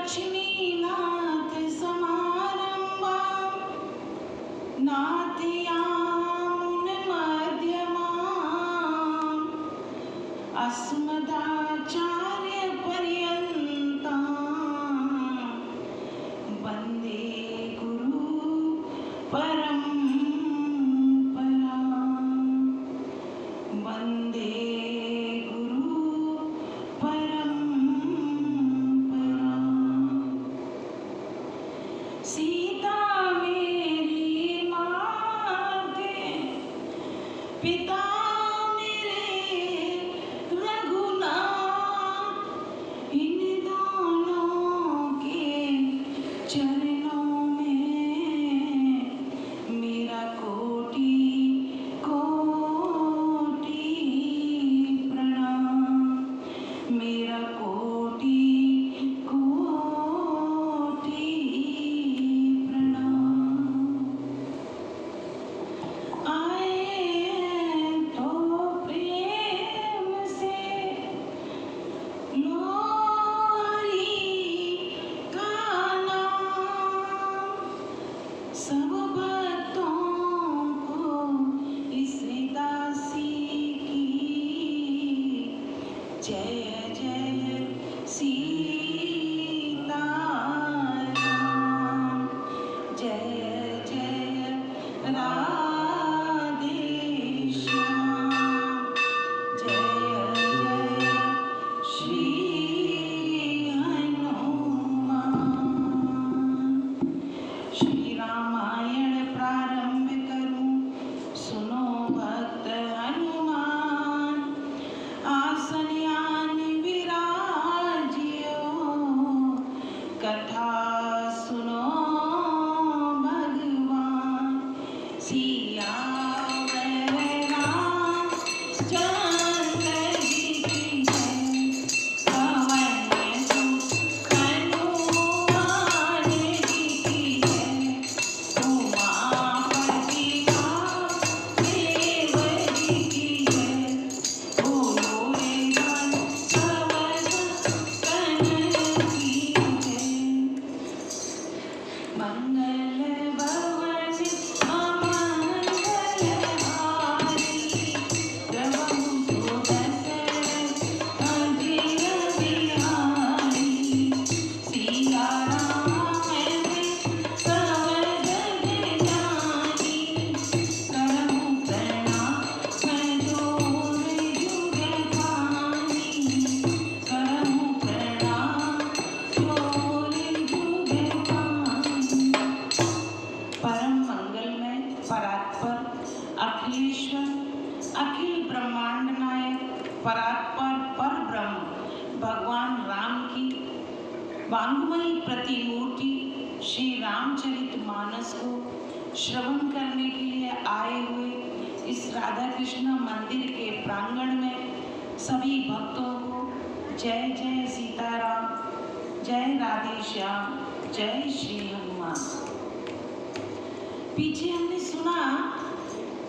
लक्ष्मीनाथ समारंभां नाथयामुनमध्यमाम् अस्मदाचार्यपर्यन्तां वन्दे गुरु परम्पराम् वन्दे गुरु परम्पराम्। सीता मेरी माते पिता मेरे रघुनाथ, इन दोनों के चरणों में मेरा कोटि कोटि प्रणाम, मेरा कोटि कोटि प्रणाम। आए तो प्रेम से लो हरि का नाम, सब भक्तों को इस दासी की जय जय सीताराम, जय जय राधेश्याम, जय जय श्री हनुमान। श्री रामायण प्रारंभ करूं, सुनो भक्त हनुमान। आसन आन विराजियो, कथा सुनो भगवान। सियावर रामचंद्र जी की जय, पवन सुत हनुमान जी की जय, उमापति महादेव जी की जय, बोलो रे वंशवर्धन की जय। मंगल भवन अमंगलहारी, प्रभु सुदर्शन अजिर बिहारी। सिया राम पवन जानी, करहु प्रणाम जोर जुग खानी, करहु प्रणाम जोर जुग खानी। परम मंगलमय परात्पर अखिलेश्वर अखिल ब्रह्मांड नायक परात्पर पर ब्रह्म भगवान राम की वांग्मयी प्रतिमूर्ति श्री रामचरितमानस को श्रवण करने के लिए आए हुए इस राधा कृष्ण मंदिर के प्रांगण में सभी भक्तों को जय जय सीताराम, जय राधेश्याम, जय श्री हनुमान। पीछे हमने सुना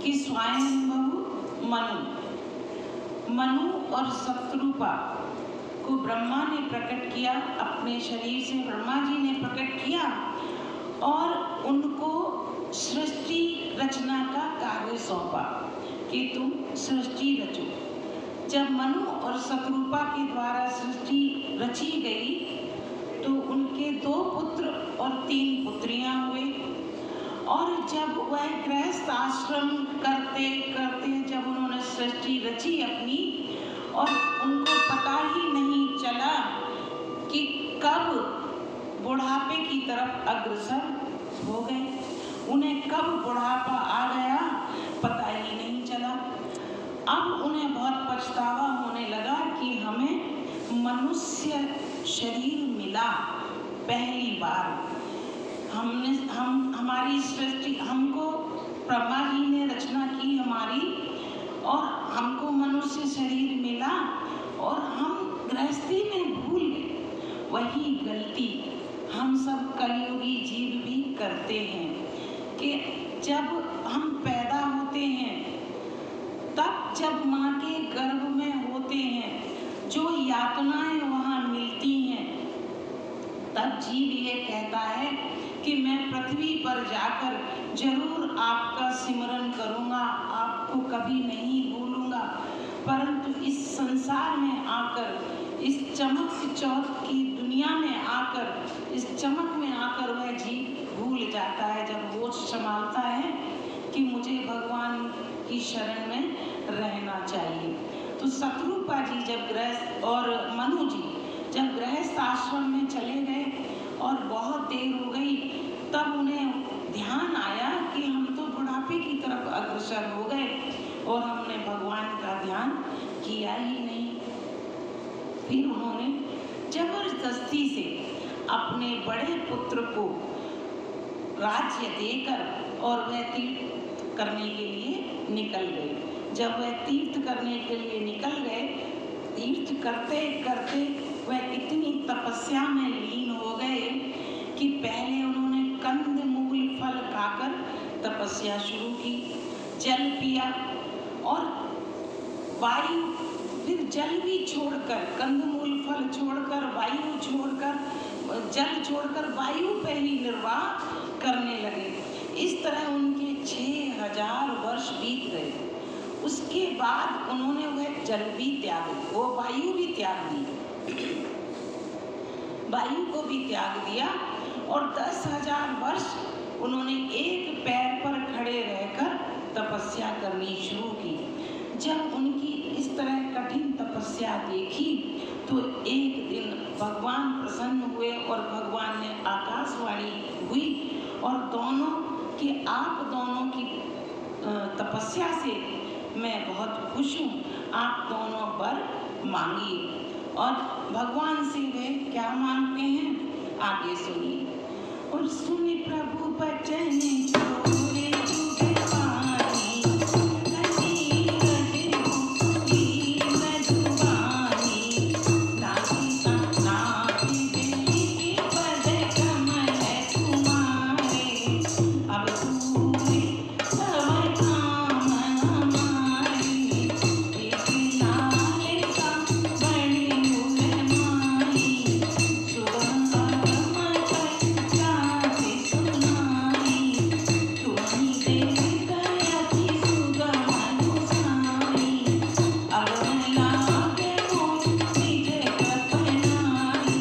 कि स्वयंभू मनु और शत्रुपा को ब्रह्मा ने प्रकट किया, अपने शरीर से ब्रह्मा जी ने प्रकट किया और उनको सृष्टि रचना का कार्य सौंपा कि तुम सृष्टि रचो। जब मनु और शत्रुपा के द्वारा सृष्टि रची गई तो उनके 2 पुत्र और 3 पुत्रियां हुए। और जब वह गृहस्थ आश्रम करते करते जब उन्होंने सृष्टि रची अपनी, और उनको पता ही नहीं चला कि कब बुढ़ापे की तरफ अग्रसर हो गए, उन्हें कब बुढ़ापा आ गया पता ही नहीं चला। अब उन्हें बहुत पछतावा होने लगा कि हमें मनुष्य शरीर मिला पहली बार। हमारी सृष्टि, हमको ब्रह्मा जी ने रचना की हमारी, और हमको मनुष्य शरीर मिला और हम गृहस्थी में भूल गए। वही गलती हम सब कलयुगी जीव भी करते हैं कि जब हम पैदा होते हैं तब जब माँ के गर्भ में होते हैं जो यातनाएं वहाँ मिलती हैं तब जीव ये कहता है कि मैं पृथ्वी पर जाकर जरूर आपका सिमरन करूँगा, आपको कभी नहीं भूलूँगा। परंतु इस संसार में आकर, इस चमक चौथ की दुनिया में आकर, इस चमक में आकर वह जीव भूल जाता है, जब होश संभालता है कि मुझे भगवान की शरण में रहना चाहिए। तो शत्रुपा जी जब गृहस्थ और मनु जी जब गृहस्थ आश्रम में चले गए और बहुत देर हो गई, तब उन्हें ध्यान आया कि हम तो बुढ़ापे की तरफ अग्रसर हो गए और हमने भगवान का ध्यान किया ही नहीं। फिर उन्होंने जबरदस्ती से अपने बड़े पुत्र को राज्य देकर और वह तीर्थ करने के लिए निकल गए। जब वह तीर्थ करने के लिए निकल गए, तीर्थ करते करते वह इतनी तपस्या में लीन हो गए कि पहले उन्होंने कंद मूल फल खाकर तपस्या शुरू की, जल पिया और वायु, फिर जल भी छोड़कर, कंदमूल फल छोड़कर, वायु छोड़कर, जल छोड़कर वायु पे ही निर्वाह करने लगे। इस तरह उनके 6000 वर्ष बीत गए। उसके बाद उन्होंने वह जल भी त्याग, वो वायु भी त्याग दी, वायु को भी त्याग दिया और 10,000 वर्ष उन्होंने एक पैर पर खड़े रहकर तपस्या करनी शुरू की। जब उनकी इस तरह कठिन तपस्या देखी तो एक दिन भगवान प्रसन्न हुए और भगवान ने आकाशवाणी हुई और दोनों कि आप दोनों की तपस्या से मैं बहुत खुश हूँ, आप दोनों वर मांगिए। और भगवान से वे क्या मांगते हैं आगे सुनिए। और सुनि प्रभु बचन जोरे जुगे पानी, कटी कटे की मधुबानी, नाची नाची देवी पद कमल तुम्हारे, अब तूने सब काम हमारे, एक नाले का बड़ी उलमाई, सुगंध गाते सुनाई, तुम्ही देवी गयति सुगम अनुसाई, अब लागे मोर निज कपनाई।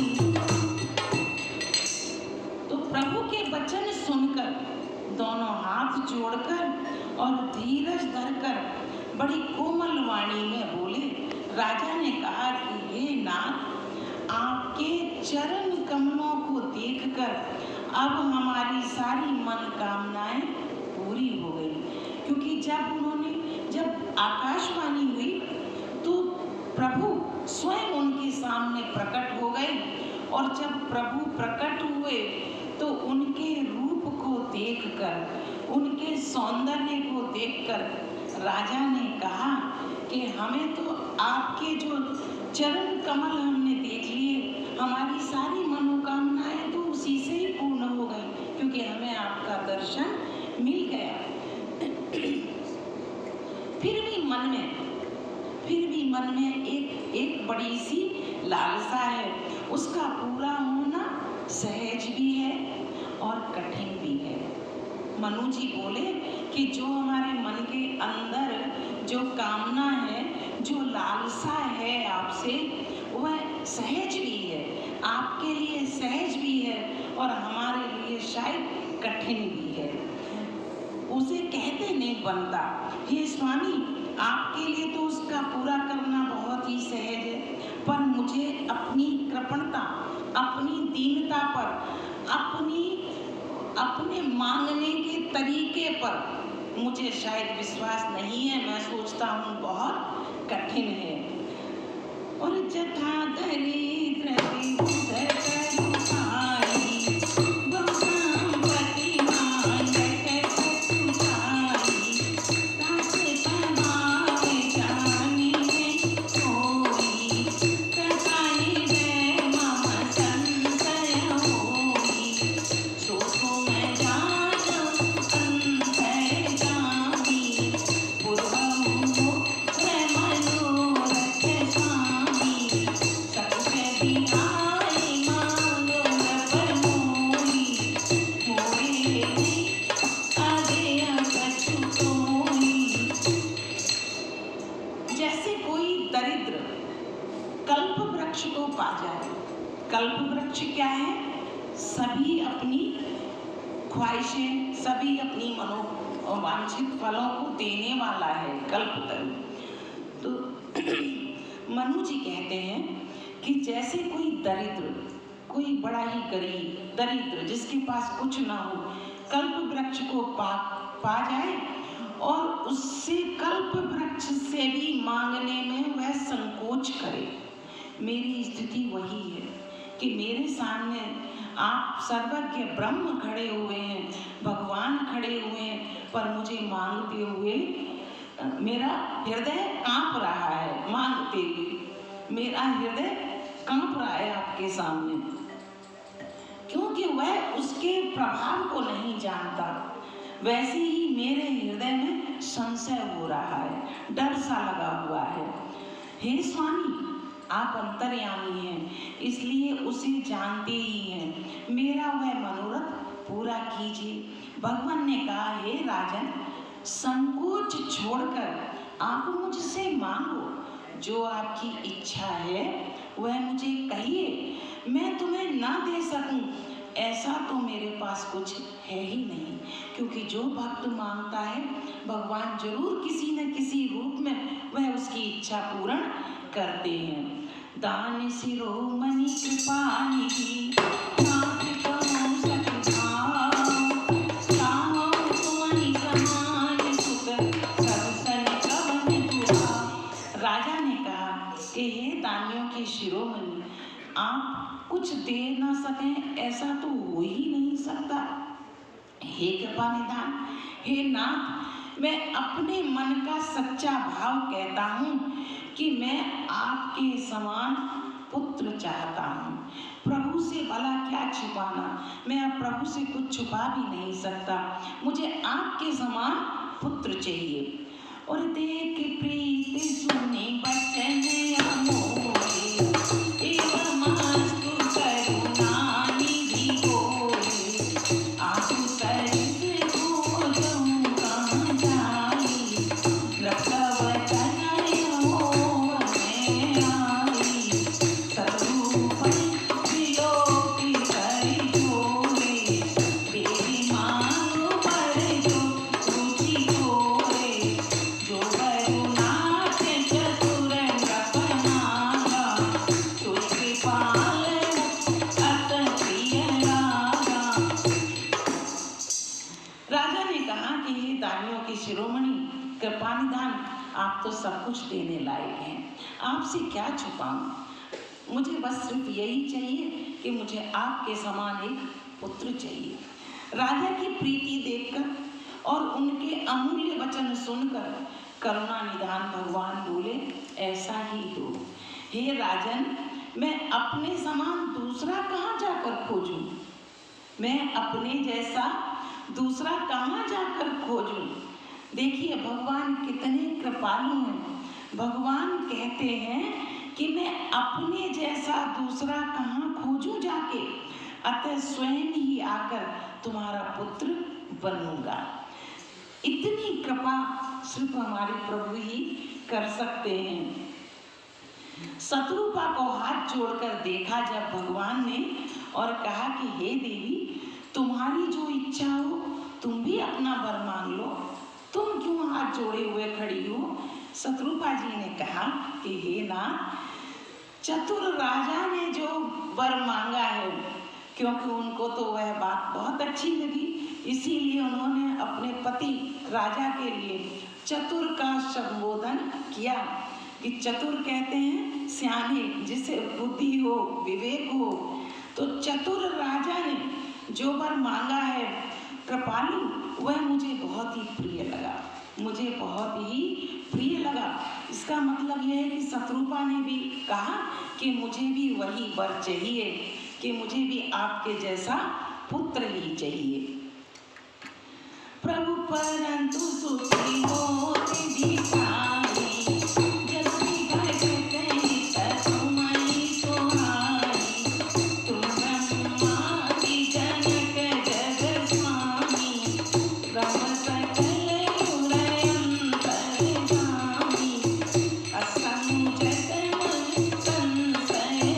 तो प्रभु के वचन सुनकर, दोनों हाथ जोड़कर और धीरज धरकर बड़ी कोमल वाणी में बोले। राजा ने कहा कि हे नाथ, आपके चरण कमलों को देखकर अब हमारी सारी मनोकामनाएं पूरी हो गई। क्योंकि जब आकाशवाणी हुई तो प्रभु स्वयं उनके सामने प्रकट हो गए और जब प्रभु प्रकट हुए तो उनके रूप को देखकर, उनके सौंदर्य को देखकर राजा ने कहा कि हमें तो आपके जो चरण कमल हमने देख लिए, हमारी सारी मनोकामनाएं तो उसी से ही पूर्ण हो गई, क्योंकि हमें आपका दर्शन मिल गया। फिर भी मन में एक बड़ी सी लालसा है, उसका पूरा होना सहज भी है और कठिन भी है। मनु जी बोले कि जो हमारे मन के अंदर जो कामना है, जो लालसा है आपसे, वह सहज भी है, आपके लिए सहज भी है और हमारे लिए शायद कठिन भी है। उसे कहते नहीं बनता। हे स्वामी, आपके लिए तो उसका पूरा करना बहुत ही सहज है, पर मुझे अपनी कृपणता, अपनी दीनता पर, अपने मांगने के तरीके पर मुझे शायद विश्वास नहीं है। मैं सोचता हूँ बहुत कठिन है। और जथा दरिद्र उदर पाई, बम प्रतिमान जगत सुखाई, दास तमावे जाने में कोई, कसाई रे मम संशय होई, सो मैं जानो अंतय जानी, पूर्वमुख मनोरथ स्वामी, वृक्ष को पा जाए। कल्प वृक्ष क्या है? सभी अपनी ख्वाहिशें, सभी अपनी मनोवांछित फलों को देने वाला है कल्पतरु। तो मनु जी कहते हैं कि जैसे कोई दरिद्र, कोई बड़ा ही गरीब दरिद्र जिसके पास कुछ ना हो, कल्प वृक्ष को पा जाए और उससे कल्प वृक्ष से भी मांगने में वह संकोच करे। मेरी स्थिति वही है कि मेरे सामने आप सर्वज्ञ ब्रह्म खड़े हुए हैं, भगवान खड़े हुए हैं, पर मुझे मांगते हुए मेरा हृदय कांप रहा है। मांगते हुए मेरा हृदय कांप रहा है आपके सामने, क्योंकि वह उसके प्रभाव को नहीं जानता। वैसे ही मेरे हृदय में संशय हो रहा है, डर सा लगा हुआ है। हे स्वामी, आप अंतर्यामी हैं, इसलिए उसे जानते ही हैं। मेरा वह मनोरथ पूरा कीजिए। भगवान ने कहा, हे राजन, संकोच छोड़कर आप मुझसे मांगो। जो आपकी इच्छा है वह मुझे कहिए। मैं तुम्हें ना दे सकूं ऐसा तो मेरे पास कुछ है ही नहीं, क्योंकि जो भक्त मांगता है भगवान जरूर किसी न किसी रूप में वह उसकी इच्छा पूर्ण करते हैं। दान शिरोमणि कृपा निधि, नाथ कहो सख भाव, साहो तुम्हारी समान सुख, सब सन कवन तुहार। राजा ने कहा कि हे दानियों के शिरोमणि, आप कुछ दे ना सकें ऐसा तो हो ही नहीं सकता। हे कृपा निधान, हे नाथ, मैं अपने मन का सच्चा भाव कहता हूँ कि मैं आपके समान पुत्र चाहता हूँ। प्रभु से भला क्या छुपाना, मैं अब प्रभु से कुछ छुपा भी नहीं सकता। मुझे आपके समान पुत्र चाहिए। और देख प्रीत सुने बचन अमोहे, एवं मस्तु करुणा निधि गोहे, आतु सरिस भोजहु कहाँ जाई, रखवचन यो मैं आई, सतरूपन विलोकी करि जोरे, देवी मांग पर जो रुचि गोरे, जो करुणात चतुर नृपनागा, सो कृपाल अत प्रिय लागा। राजा ने कहा कि हे दानियों के शिरोमणि कृपानिधान, आप तो सब कुछ देने लायक हैं, आपसे क्या छुपाऊं। मुझे बस सिर्फ यही चाहिए कि मुझे आपके समान एक पुत्र चाहिए। राजा की प्रीति देखकर और उनके अमूल्य वचन सुनकर करुणा निधान भगवान बोले, ऐसा ही हो। हे राजन, मैं अपने समान दूसरा कहाँ जाकर खोजूं? मैं अपने जैसा दूसरा कहाँ जाकर खोजूं? देखिए भगवान कितने कृपालु हैं। भगवान कहते हैं कि मैं अपने जैसा दूसरा कहाँ खोजूं जाके, अतः स्वयं ही आकर तुम्हारा पुत्र बनूंगा। इतनी कृपा सिर्फ हमारे प्रभु ही कर सकते हैं। शत्रुपा को हाथ जोड़कर देखा जब भगवान ने और कहा कि हे देवी, तुम्हारी जो इच्छा हो तुम भी अपना वर मांग लो, तुम क्यों हाथ जोड़े हुए खड़ी हो? शत्रुपा जी ने कहा कि हे नाथ, चतुर राजा ने जो वर मांगा है, क्योंकि उनको तो वह बात बहुत अच्छी लगी, इसीलिए उन्होंने अपने पति राजा के लिए चतुर का संबोधन किया। कि चतुर कहते हैं सियाने, जिसे बुद्धि हो, विवेक हो। तो चतुर राजा ने जो वर मांगा है कृपालु, वह मुझे बहुत ही प्रिय लगा, मुझे बहुत ही प्रिय लगा। इसका मतलब यह है कि शत्रुपा ने भी कहा कि मुझे भी वही वर चाहिए, कि मुझे भी आपके जैसा पुत्र ही चाहिए। प्रभु परंतु सुखी होते दिखाई, जल्दी भटकते तसुमई सोहाई, तुम ब्रह्मादि जनक जग स्वामी, ब्रह्म सकल उरयंतर जामी, असंजत मन संशय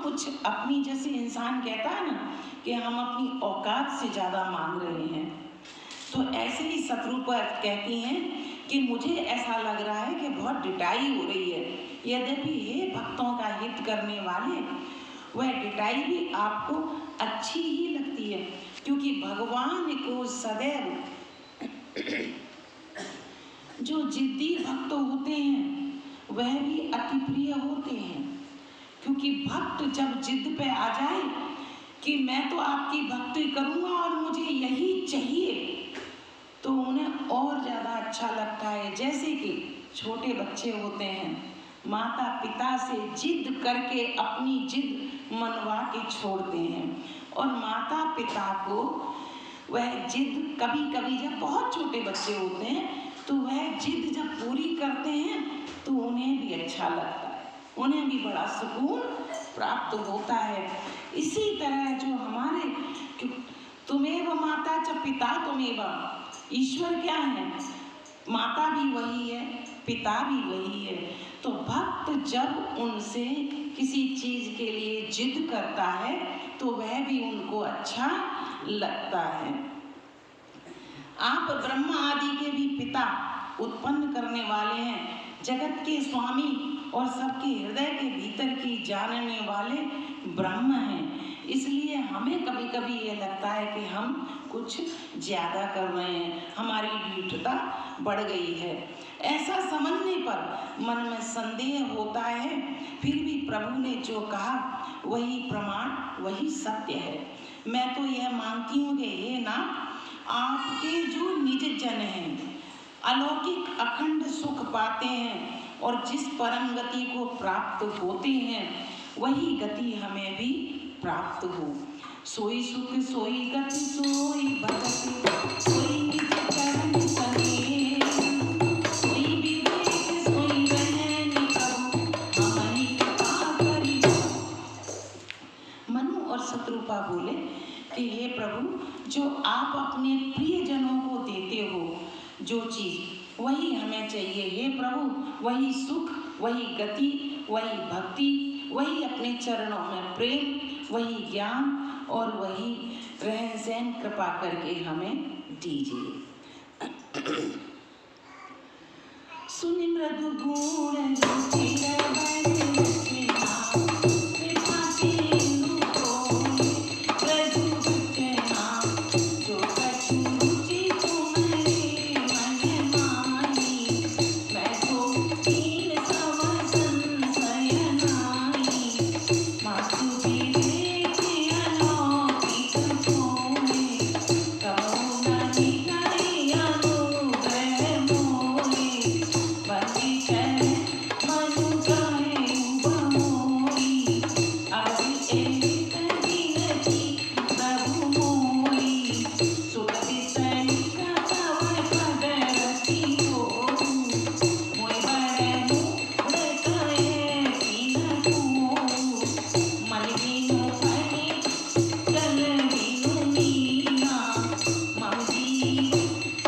कुछ अपनी, जैसे इंसान कहता है ना कि हम अपनी औकात से ज़्यादा मांग रहे हैं, तो ऐसे ही शत्रुपा कहती हैं कि मुझे ऐसा लग रहा है कि बहुत डिटाई हो रही है। यद्यपि हे भक्तों का हित करने वाले, वह डिटाई भी आपको अच्छी ही लगती है, क्योंकि भगवान को सदैव जो जिद्दी भक्त होते हैं वह भी अति प्रिय होते हैं, क्योंकि भक्त जब जिद पे आ जाए कि मैं तो आपकी भक्ति करूँगा और मुझे यही चाहिए, तो उन्हें और ज़्यादा अच्छा लगता है। जैसे कि छोटे बच्चे होते हैं, माता पिता से जिद करके अपनी जिद मनवा के छोड़ते हैं, और माता पिता को वह जिद कभी कभी, जब बहुत छोटे बच्चे होते हैं तो वह जिद जब पूरी करते हैं तो उन्हें भी अच्छा लगता है, उन्हें भी बड़ा सुकून प्राप्त होता है। इसी तरह जो हमारे तुमेव माता च पिता तुमेव, ईश्वर क्या है? माता भी वही है, पिता भी वही है। तो भक्त जब उनसे किसी चीज के लिए जिद करता है तो वह भी उनको अच्छा लगता है। आप ब्रह्मा आदि के भी पिता, उत्पन्न करने वाले हैं, जगत के स्वामी और सबके हृदय के भीतर की जानने वाले ब्रह्म हैं। इसलिए हमें कभी कभी ये लगता है कि हम कुछ ज़्यादा कर रहे हैं, हमारी ढीठता बढ़ गई है। ऐसा समझने पर मन में संदेह होता है, फिर भी प्रभु ने जो कहा वही प्रमाण, वही सत्य है। मैं तो यह मानती हूँ कि हे नाथ, आपके जो निज जन हैं अलौकिक अखंड सुख पाते हैं, और जिस परम गति को प्राप्त होते हैं वही गति हमें भी प्राप्त हो। सोई सुख सोई गति सोई भगति, सोई निज चरण सने, सोई विवेक सोई रहन प्रभु, हमहि कृपा करि। मनु और शत्रुपा बोले कि हे प्रभु, जो आप अपने प्रियजनों को देते हो जो चीज, वही हमें चाहिए। हे प्रभु, वही सुख, वही गति, वही भक्ति, वही अपने चरणों में प्रेम, वही ज्ञान और वही रहन सहन कृपा करके हमें दीजिए। सुनि मृदु गुण रुचिर बन रचना, कृपा सिंधु तोहि मृदु रचना, जो कछु रुचि तुम्हारे मन माही, मैं तो दीन सम संशय नाहि, मातु विवेक अलौकिक सोहि, कबहु नहि करि अनुग्रह मोहि, बंदी चरण मनु कहे उबमोहि, अवधि एहित विनती प्रभु मोहि, सुख विषयिक तव पद रति होहु, मोहि बड़े मूढ़ कहे बिन कोहु, मन बिनु फनि जल बिनु मीना, मम जीव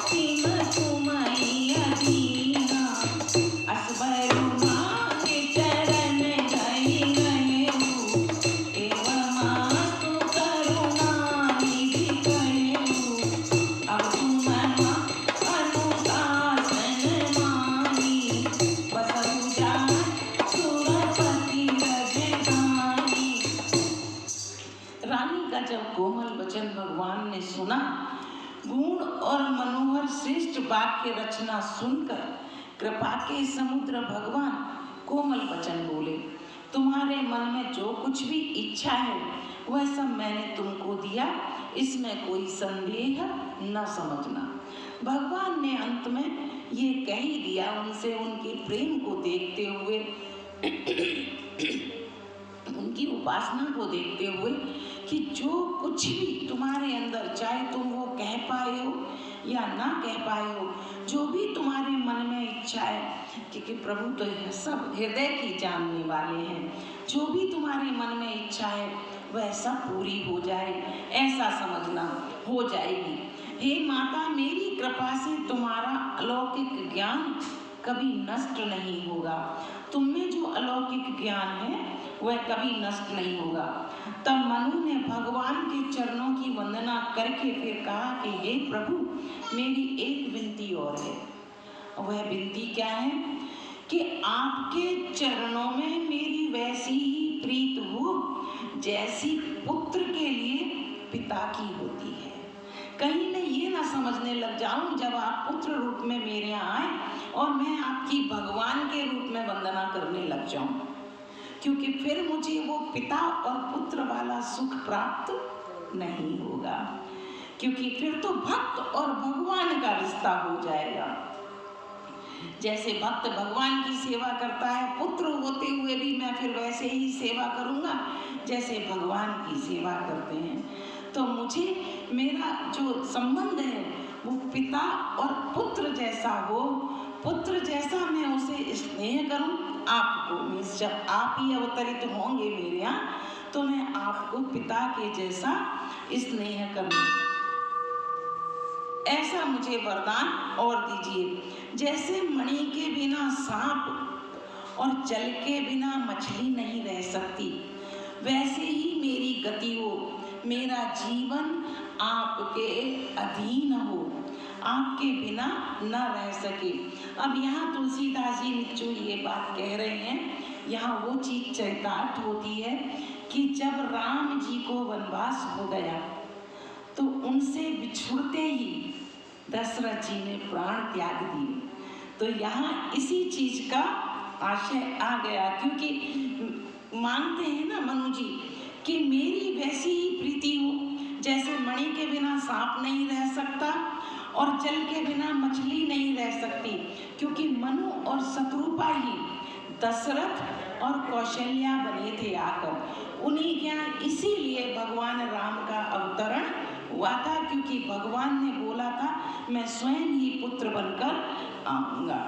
सिम सुमहि अदीना, असबरु मांगे चरण गहि रहेहु, एवमास्तु करुणा निधि कहेहु, अब तुम अनुशासन मानी, बसहु जाय सुरपति राजधानी। रानी का जब कोमल वचन भगवान ने सुना, गुण और मनोहर श्रेष्ठ वाक्य रचना सुनकर कृपा के समुद्र भगवान कोमल वचन बोले, तुम्हारे मन में जो कुछ भी इच्छा है वह सब मैंने तुमको दिया, इसमें कोई संदेह न समझना। भगवान ने अंत में ये कह ही दिया उनसे, उनके प्रेम को देखते हुए, उनकी उपासना को देखते हुए, कि जो कुछ भी तुम्हारे अंदर, चाहे तुम वो कह पाए हो या ना कह पाए हो, जो भी तुम्हारे मन में इच्छा है, क्योंकि प्रभु तो सब हृदय की जानने वाले हैं, जो भी तुम्हारे मन में इच्छा है वह सब पूरी हो जाए, ऐसा समझना, हो जाएगी। हे माता, मेरी कृपा से तुम्हारा अलौकिक ज्ञान कभी नष्ट नहीं होगा। तुम में जो अलौकिक ज्ञान है वह कभी नष्ट नहीं होगा। तब मनु ने भगवान के चरणों की वंदना करके फिर कहा कि हे प्रभु, मेरी एक विनती और है। वह विनती क्या है कि आपके चरणों में मेरी वैसी ही प्रीत हो जैसी पुत्र के लिए पिता की होती है। कहीं मैं ये ना समझने लग जाऊं जब आप पुत्र रूप में मेरे यहाँ आए और मैं आपकी भगवान के रूप में वंदना करने लग जाऊं, क्योंकि फिर मुझे वो पिता और पुत्र वाला सुख प्राप्त नहीं होगा, क्योंकि फिर तो भक्त और भगवान का रिश्ता हो जाएगा। जैसे भक्त भगवान की सेवा करता है, पुत्र होते हुए भी मैं फिर वैसे ही सेवा करूँगा जैसे भगवान की सेवा करते हैं। तो मुझे मेरा जो संबंध है वो पिता और पुत्र जैसा हो, पुत्र जैसा मैं उसे स्नेह करूं। आपको मीन्स जब आप ही अवतरित होंगे मेरे यहाँ तो मैं आपको पिता के जैसा स्नेह करूं। ऐसा मुझे वरदान और दीजिए। जैसे मणि के बिना सांप और जल के बिना मछली नहीं रह सकती, वैसे ही मेरी गति हो, मेरा जीवन आपके अधीन हो, आपके बिना न रह सके। अब यहाँ तुलसीदास जी निच्चो ये बात कह रहे हैं, यहाँ वो चीज चरितार्थ होती है कि जब राम जी को वनवास हो गया तो उनसे बिछुड़ते ही दशरथ जी ने प्राण त्याग दिए। तो यहाँ इसी चीज का आशय आ गया, क्योंकि मानते हैं ना मनु जी कि मेरी वैसी ही प्रीति हो जैसे मणि के बिना सांप नहीं रह सकता और जल के बिना मछली नहीं रह सकती, क्योंकि मनु और शत्रुपा ही दशरथ और कौशल्या बने थे आकर। उन्हीं के यहाँ इसीलिए भगवान राम का अवतरण हुआ था, क्योंकि भगवान ने बोला था मैं स्वयं ही पुत्र बनकर आऊंगा।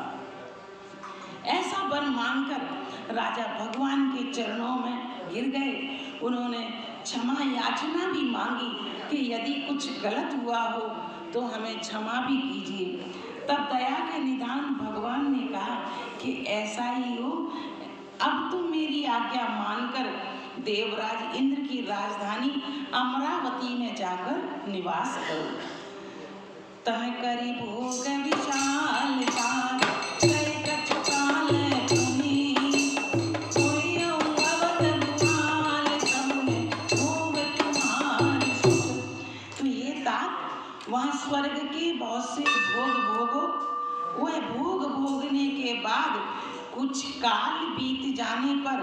ऐसा वर मांगकर राजा भगवान के चरणों में गिर गए। उन्होंने क्षमा याचना भी मांगी कि यदि कुछ गलत हुआ हो तो हमें क्षमा भी कीजिए। तब दया के निधान भगवान ने कहा कि ऐसा ही हो, अब तुम मेरी आज्ञा मानकर देवराज इंद्र की राजधानी अमरावती में जाकर निवास करो। तह करी भोग विशाल काल, कई कछु काल तुम्हीं, कोई अवध भुआल, सब में भोग तुम्हारी सुख। तो ये तात वहाँ स्वर्ग के बहुत से भोग भोगो, वह भोग भोगने के बाद कुछ काल बीत जाने पर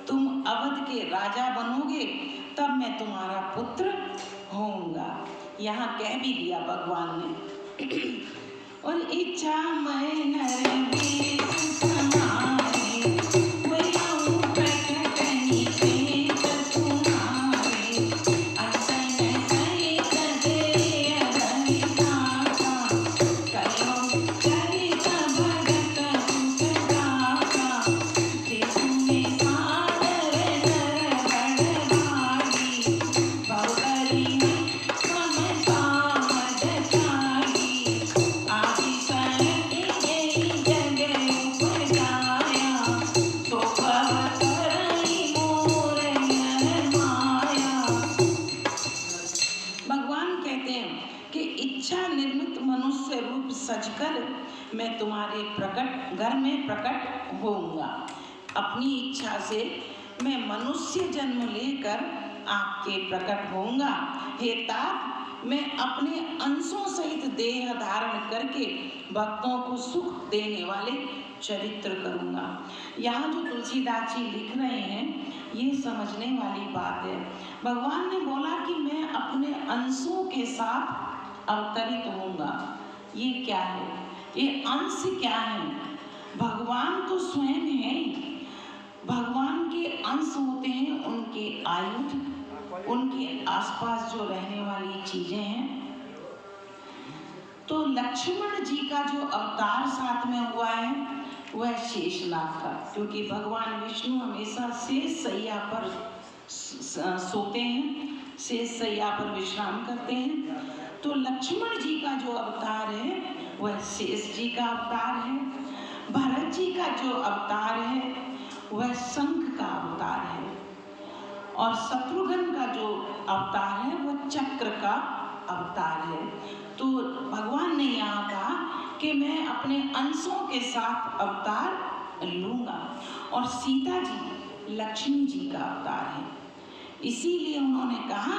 तुम अवध के राजा बनोगे, तब मैं तुम्हारा पुत्र होऊंगा। यहाँ कह भी दिया भगवान ने। और इच्छा मैं नर वेश समारे, वैयाऊं प्रकट निपेत तुम्हारे, असन सहित दे अधनिकाका, कयो चरित भगत सुखदाका, त्रिभुवने सादर नर बड़भागी, बहुकरी ममता मद त्यागी, आदि सहित जय जग उपजाया, सो भव करई मोर नर माया। भगवान कहते हैं कि इच्छा निर्मित मनुष्य रूप सजकर मैं तुम्हारे प्रकट घर में प्रकट होऊंगा। अपनी इच्छा से मैं मनुष्य जन्म लेकर आपके प्रकट होऊंगा। हे तात, मैं अपने अंशों सहित देह धारण करके भक्तों को सुख देने वाले चरित्र करूंगा। यहाँ जो तुलसीदास जी लिख रहे हैं ये समझने वाली बात है। भगवान ने बोला कि मैं अपने अंशों के साथ अवतरित होऊंगा। ये क्या है? ये अंश क्या है? भगवान तो स्वयं है ही। भगवान के अंश होते हैं उनके आयुध, उनके आसपास जो रहने वाली चीजें हैं। तो लक्ष्मण जी का जो अवतार साथ में हुआ है वह शेषनाग का, क्योंकि भगवान विष्णु हमेशा शेष सैया पर सोते हैं, शेष सैया पर विश्राम करते हैं। तो लक्ष्मण जी का जो अवतार है वह शेष जी का अवतार है। भरत जी का जो अवतार है वह शंख का अवतार है और शत्रुघ्न का जो अवतार है वह चक्र का अवतार है। तो भगवान ने यहाँ कहा कि मैं अपने अंशों के साथ अवतार लूंगा और सीता जी लक्ष्मी जी का अवतार है। इसीलिए उन्होंने कहा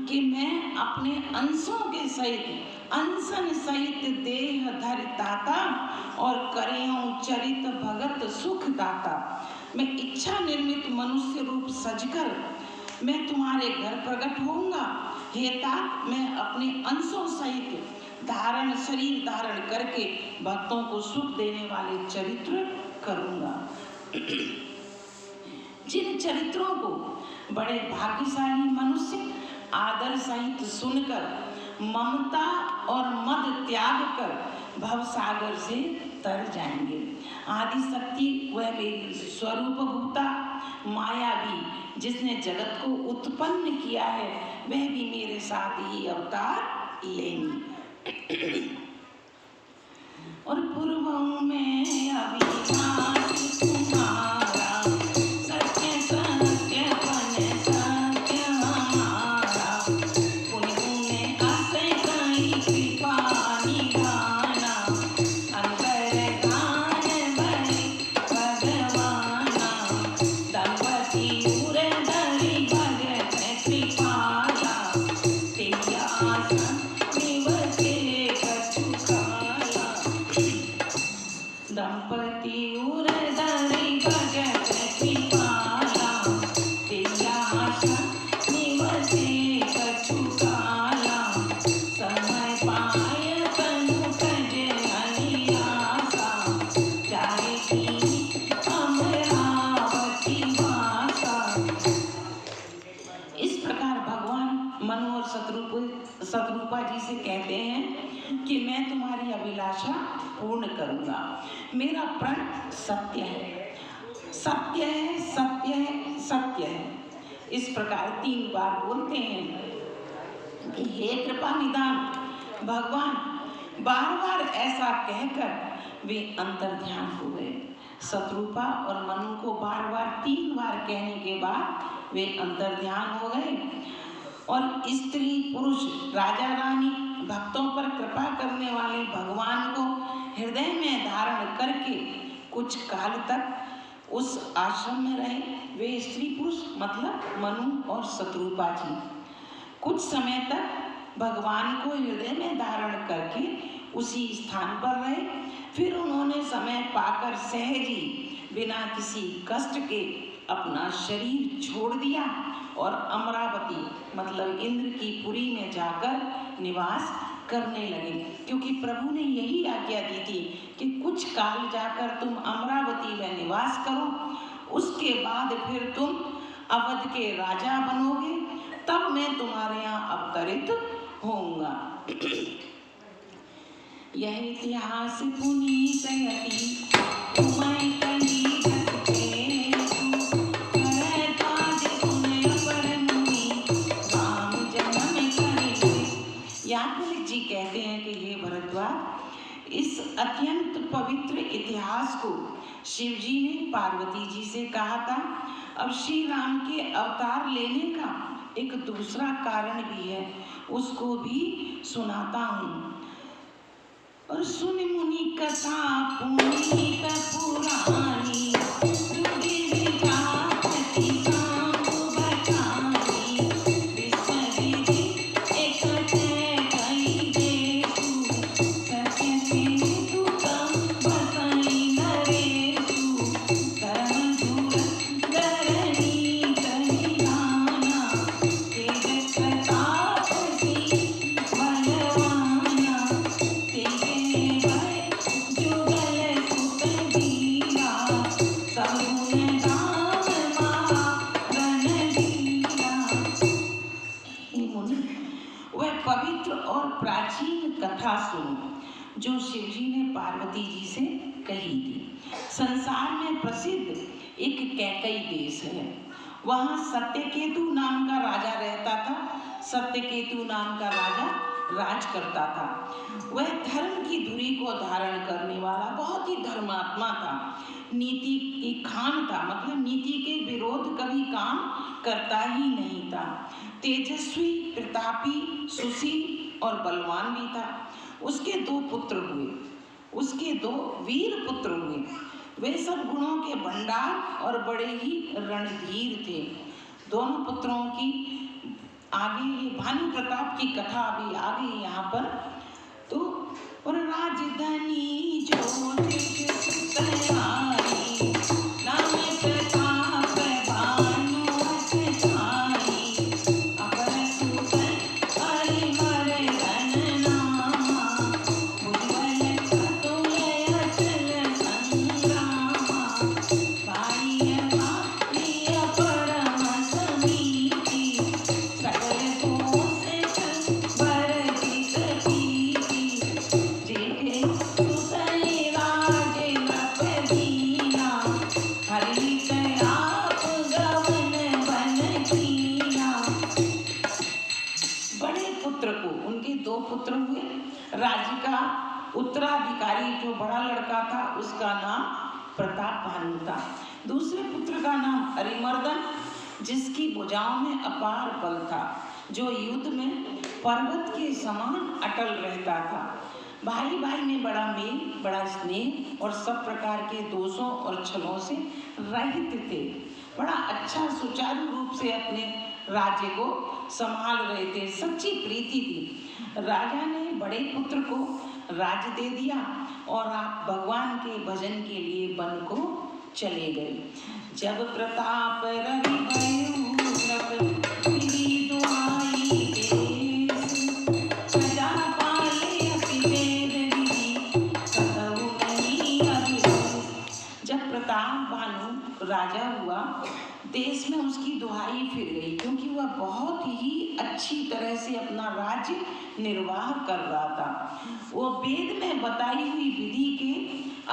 कि मैं अपने अंशों के सहित अंशन सहित देह धरि ताता और करेऊं चरित भगत सुख दाता। मैं इच्छा निर्मित मनुष्य रूप सजकर मैं तुम्हारे घर प्रकट होऊंगा। हे तात, मैं अपने अंशों सहित शरीर धारण करके भक्तों को सुख देने वाले चरित्र करूंगा। जिन चरित्रों को बड़े भाग्यशाली मनुष्य आदर सहित सुनकर ममता और मद त्याग कर भवसागर से तर जाएंगे। आदि शक्ति वह मेरी स्वरूप भूता माया भी जिसने जगत को उत्पन्न किया है वह भी मेरे साथ ही अवतार लेंगी। और पूर्वों में अविनाश तुम्हारा सत्य सत्य बन सत्य हमारा पुण्य आसे कई कृपा निधाना अंतर गान बड़े भगवाना दंपति उर धरि भगत कृपाला तेया निवसे कछुकाला दंपति उर धरि भगत कृपाला तेया निवसे कछुकाला समय पाय तनु तज अनियासा जाए की अमरावती वासा। इस प्रकार भगवान मनु और शत्रुपा जी से कहते हैं कि मैं तुम्हारी अभिलाषा पूर्ण करूंगा। मेरा प्रण सत्य है, सत्य है, सत्य है, सत्य है। इस प्रकार 3 बार बोलते हैं कि हे कृपा निधान। भगवान बार बार ऐसा कहकर वे अंतर्ध्यान हो गए। शत्रुपा और मनु को बार बार 3 बार कहने के बाद वे अंतर्ध्यान हो गए और स्त्री पुरुष राजा रानी भक्तों पर कृपा करने वाले भगवान को हृदय में धारण करके कुछ काल तक उस आश्रम में रहे। वे स्त्री पुरुष मतलब मनु और शत्रुपा जी कुछ समय तक भगवान को हृदय में धारण करके उसी स्थान पर रहे। फिर उन्होंने समय पाकर सहजी बिना किसी कष्ट के अपना शरीर छोड़ दिया और अमरावती मतलब इंद्र की पुरी में जाकर निवास करने लगे, क्योंकि प्रभु ने यही आज्ञा दी थी कि कुछ काल जाकर तुम अमरावती में निवास करो, उसके बाद फिर तुम अवध के राजा बनोगे, तब मैं तुम्हारे यहाँ अवतरित होऊंगा। यह इतिहास पुनीत यति तुम्हें कही जी कहते हैं कि हे भरद्वाज, इस अत्यंत पवित्र इतिहास को शिव जी ने पार्वती जी से कहा था। अब श्री राम के अवतार लेने का एक दूसरा कारण भी है, उसको भी सुनाता हूँ। और सुन मुनि कथा पुनीत पुरानी जो शिवजी ने पार्वती जी से कही थी। संसार में प्रसिद्ध एक कैकई देश है, वहाँ सत्यकेतु नाम का राजा रहता था। सत्यकेतु नाम का राजा राज करता था। वह धर्म की धुरी को धारण करने वाला बहुत ही धर्मात्मा था, नीति की खान था, मतलब नीति के विरोध कभी काम करता ही नहीं था। तेजस्वी, प्रतापी, सुशील और बलवान भी था। उसके दो पुत्र हुए, उसके दो वीर पुत्र हुए। वे सब गुणों के भंडार और बड़े ही रणधीर थे। दोनों पुत्रों की आगे ये भानु प्रताप की कथा अभी आ गई यहाँ पर। तो और राजधानी जो तैयारी नाम प्रताप भानु अष्टधारी अपर सुत हरिवर धन नामा उज्ज्वल अतुल अचल संग्रामा भाई प्रिय परम समीति सकल तोषित वर्जित कीर्ति जेके सुतई राज नृप दीना हरित आप गवन बन कीना। बड़े पुत्र को, उनके दो पुत्र हुए। राज्य का उत्तराधिकारी जो बड़ा लड़का था उसका नाम प्रताप भानु था। दूसरे पुत्र का नाम अरिमर्दन, जिसकी भुजाओं में अपार बल था, जो युद्ध में पर्वत के समान अटल रहता था। भाई भाई में बड़ा मेल, बड़ा स्नेह और सब प्रकार के दोषों और छलों से रहित थे। बड़ा अच्छा सुचारू रूप से अपने राज्य को संभाल रहे थे, सच्ची प्रीति थी। राजा ने बड़े पुत्र को राज्य दे दिया और आप भगवान के भजन के लिए वन को चले गए। जब प्रताप रवि भयो नृप विधि दुहाई देश, प्रजा पाले अति वेद विधि कतहु नहीं अभिलाष। जब प्रताप भानु राजा हुआ, देश में उसकी दुहाई फिर गई, क्योंकि वह बहुत ही अच्छी तरह से अपना राज्य निर्वाह कर रहा था। वो वेद में बताई हुई विधि के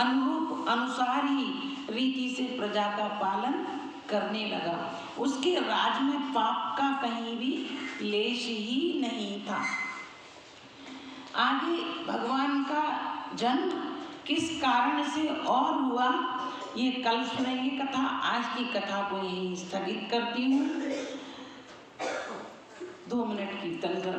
अनुरूप अनुसार ही रीति से प्रजा का पालन करने लगा। उसके राज में पाप का कहीं भी लेश ही नहीं था। आगे भगवान का जन्म किस कारण से और हुआ, ये कल सुनेंगे कथा। आज की कथा को यहीं स्थगित करती हूँ। 2 मिनट कीर्तन कर